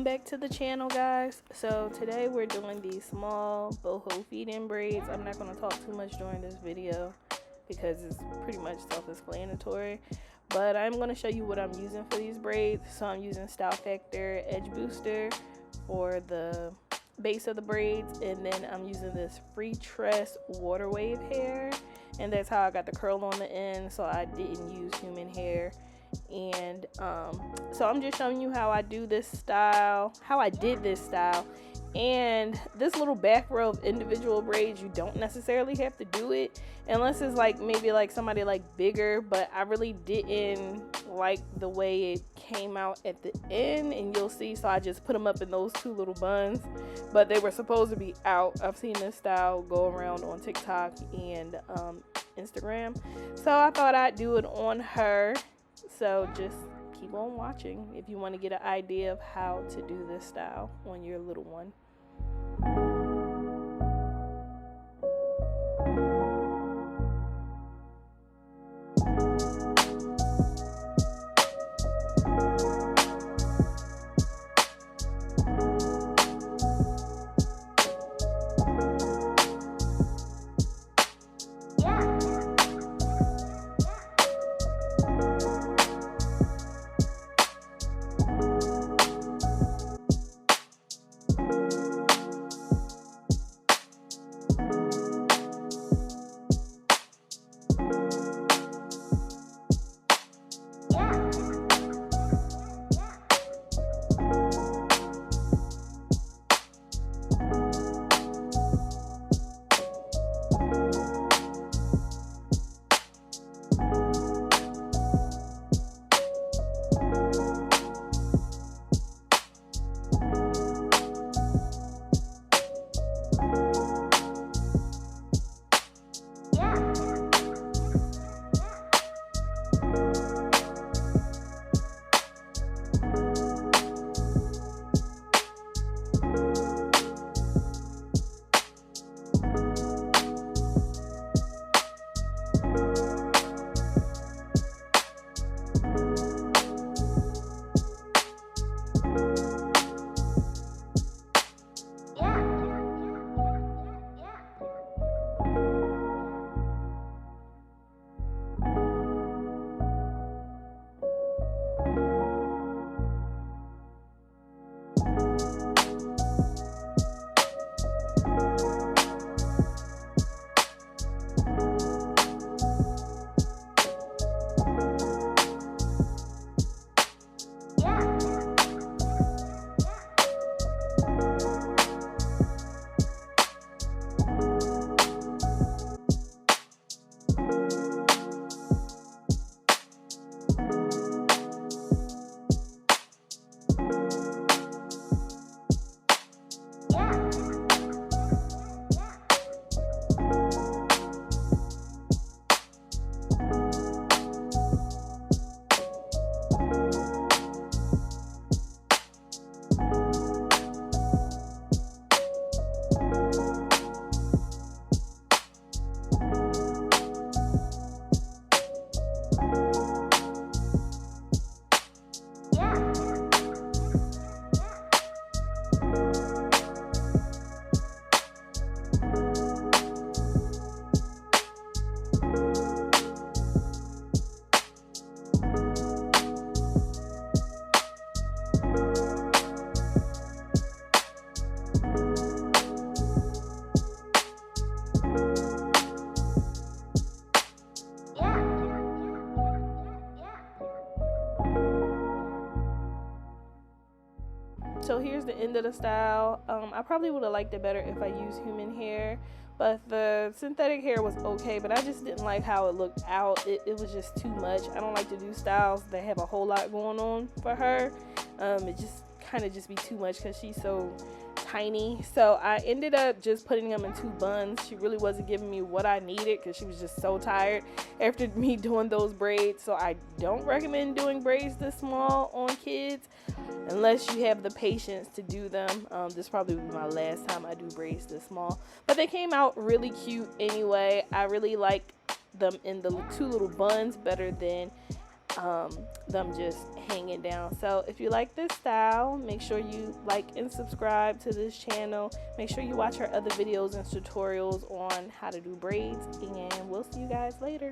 Welcome back to the channel, guys. So today we're doing these small boho feed-in braids. I'm not going to talk too much during this video because it's pretty much self-explanatory, but I'm going to show you what I'm using for these braids. So I'm using Style Factor Edge Booster for the base of the braids, and then I'm using this freetress water wave hair, and that's how I got the curl on the end, so I didn't use human hair. And so I'm just showing you how I do this style, how I did this style. And this little back row of individual braids, you don't necessarily have to do it unless it's like maybe like somebody like bigger, but I really didn't like the way it came out at the end, and you'll see. So I just put them up in those two little buns, but they were supposed to be out. I've seen this style go around on TikTok and Instagram, so I thought I'd do it on her. So just keep on watching if you want to get an idea of how to do this style on your little one. So here's the end of the style. I probably would have liked it better if I used human hair, but the synthetic hair was okay, but I just didn't like how it looked out. It was just too much. I don't like to do styles that have a whole lot going on for her. It just kind of just be too much because she's so tiny. So I ended up just putting them in two buns. She really wasn't giving me what I needed because she was just so tired after me doing those braids. So I don't recommend doing braids this small on kids unless you have the patience to do them. This probably will be my last time I do braids this small, but they came out really cute anyway. I really like them in the two little buns better than them just hanging down. So if you like this style, make sure you like and subscribe to this channel. Make sure you watch our other videos and tutorials on how to do braids, and we'll see you guys later.